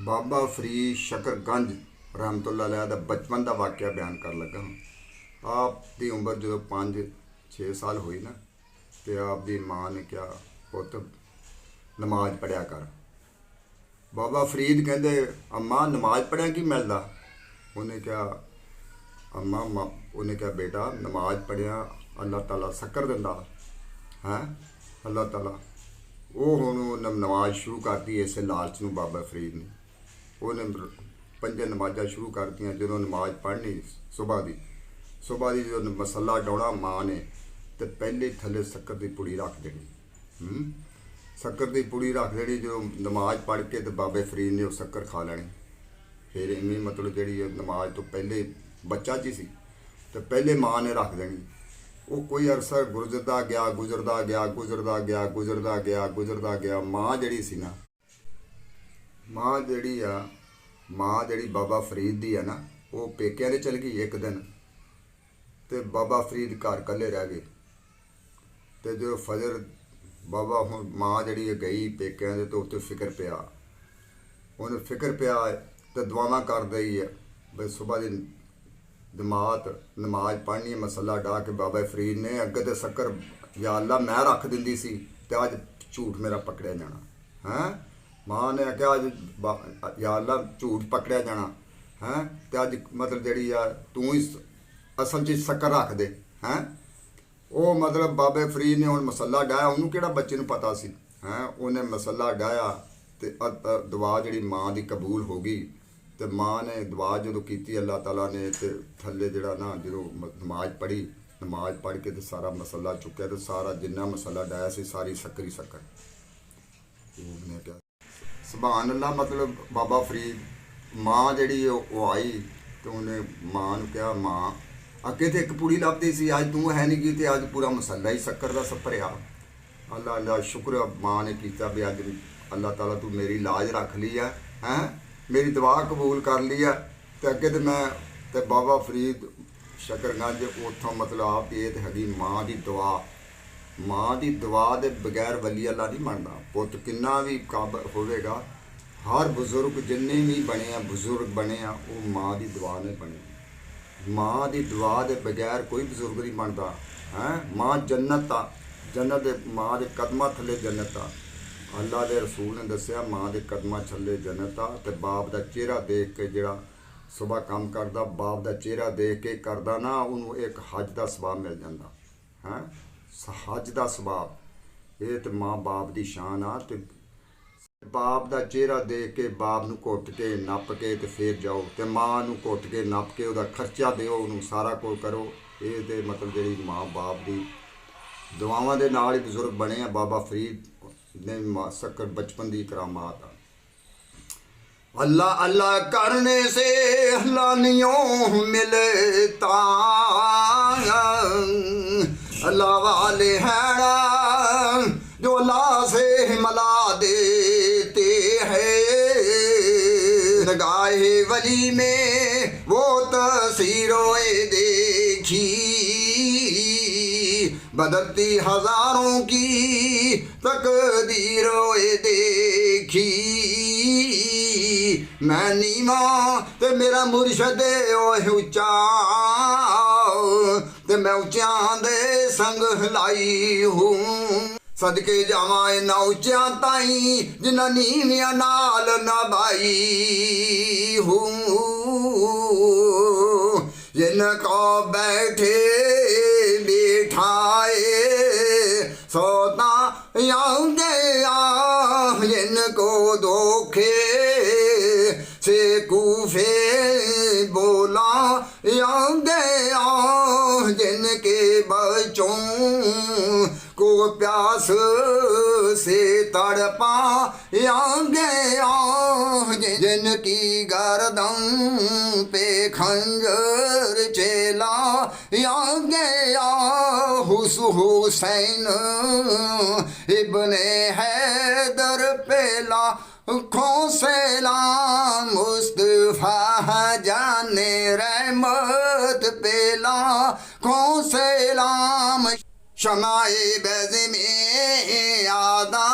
बाबा फरीद शकरगंज रहमतुल्लाह अलैह दा बचपन का वाक़या बयान कर लगा हाँ। आप दी उम्र जो 5-6 साल हुई ना, तो आप दी माँ ने क्या पुत नमाज पढ़िया कर। बाबा फरीद कहते अम्मा नमाज पढ़िया की मिलता। उन्हें क्या अम्मा उन्हें क्या बेटा नमाज पढ़िया अल्लाह ताला शक्कर दिंदा है। अल्लाह ताला वो हुण नमाज शुरू करती इस लालच में। बाबा फरीद ने उन्हें 5 नमाजा शुरू कर दी। जो नमाज पढ़नी सुबह की जो मसला डाउना माँ ने तो पहले थले शक्कर की पुड़ी रख देनी। शक्कर की पुड़ी रख देनी। जो नमाज पढ़ के तो बाबे फरीद ने शक्कर खा लैनी। फिर इवें मतलब जी नमाज तो पहले बच्चा जी सी तो पहले माँ ने रख देनी। वो कोई अरसा गुजरता गया गुजरता गया गुजरता गया गुजरता गया गुजरता गया। माँ जड़ी सी ना माँ जड़ी बाबा फरीद दी है ना, वो पेकिਆਂ ने चल गई एक दिन। तो बाबा फरीद घर कल्ले रह गए। तो जो फजर बाबा हूँ माँ जड़ी गई पेकिਆਂ ਦੇ तो उत्ते फिक्र पिया। उन्हें फिक्र पिया तो दुआवां कर दई है भाई सुबह की नमाज पढ़नी मसला डाह के। बाबा फरीद ने अगे तो शक्कर या अल्लाह मैं रख दिंदी सी तो अज झूठ मेरा पकड़िया जाना है। माँ ने आख्या अज या अल्लाह झूठ पकड़िया जाना है तो अज मतलब जी तू ही असल च शक्कर रख दे हैं। वो मतलब बाबे फरीद ने हुण मसला डाया। उन्होंने किहड़ा बच्चे नूं पता सी हैं। उन्हें मसला डाया तो दुआ जी माँ की कबूल हो गई। तो माँ ने दुआ जो की अल्लाह ताला ने तो थले जड़ा ना जो नमाज पढ़ी, नमाज पढ़ के तो सारा मसला चुकया। तो सारा जिन्ना मसला डाया सी सारी शक्कर ही शक्कर। उन्हें क्या सुभान अल्लाह मतलब बाबा फरीद माँ जड़ी वो आई तो उन्हें माँ ने कहा माँ अगे तो एक पूड़ी लभदी सी अज तू है नहीं की। तो अज पूरा मसला ही शक्कर का सपरिया। अल्लाह अल्लाह शुक्र माँ ने किया भी अज अल्लाह ताला तू मेरी लाज रख ली है हैं, मेरी दुआ कबूल कर ली है। तो अगे तो मैं तो बाबा फरीद शकरगंज उतों मतलब आप ये तो हैगी माँ की दुआ। माँ की दुआ के बगैर वली अल्लाह नहीं बनता। पुत किन्ना भी काबल होगा, हर बुजुर्ग जिन्ने भी बने हैं बुजुर्ग बने हैं वो माँ की दुआ ने बने। माँ की दुआ के बगैर कोई बुजुर्ग नहीं बनता है। माँ जन्नत आ, जन्नत माँ के कदमां थले जन्नत आ। अल्लाह के रसूल ने दसिया माँ के कदमां थले जन्नत आ। तो बाप का चेहरा देख के जड़ा सुबह काम करता बाप का चेहरा देख के करता ना उन्होंने एक हज का सवाब मिल जाता है। हज का सवाब ये तो माँ बाप की शान आ। तो बाप का चेहरा देख के बाप नूं घुट के नप के तो फिर जाओ। तो माँ नूं घुट के नप के वह खर्चा दो उन्होंने सारा कुछ करो। ये तो मतलब जी माँ बाप की दुआवां दे नाल ही बुजुर्ग बने हैं। बाबा फरीद ने शक्कर बचपन की करामात आ। अल्लाह अल्लाह करने से अल्लाह नहीं मिलता, अल्लाह वाले हैं ना जो अल्लाह से मिला देते हैं। गाहे वली में वो तस्वीरें देखी बदलती हजारों की तकदीरें देखी। मैं नीवा ते मेरा मुर्शद उच्चा ते मैं उच्चियां दे संग लाई हूँ। सदके जावा इन्ना उच्चियां ताई जिन्ना नीवियां नाल नभाई हूँ। जिनको बैठे बिठाए सोता गया जिनको धोखे से कूफे बोला गया। जिनके बच्चों को प्यास से तड़पा गया। जिनकी गर्दन पे खंजर चला गया। हुसैन इब्ने हैदर पेला खोसेला मुस्तफा जाने रहमत पेला खोसेलाम शमाए बैज़ में आदा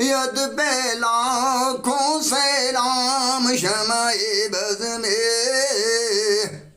यद पे लाखों सलाम श्याम श्यामाए बज में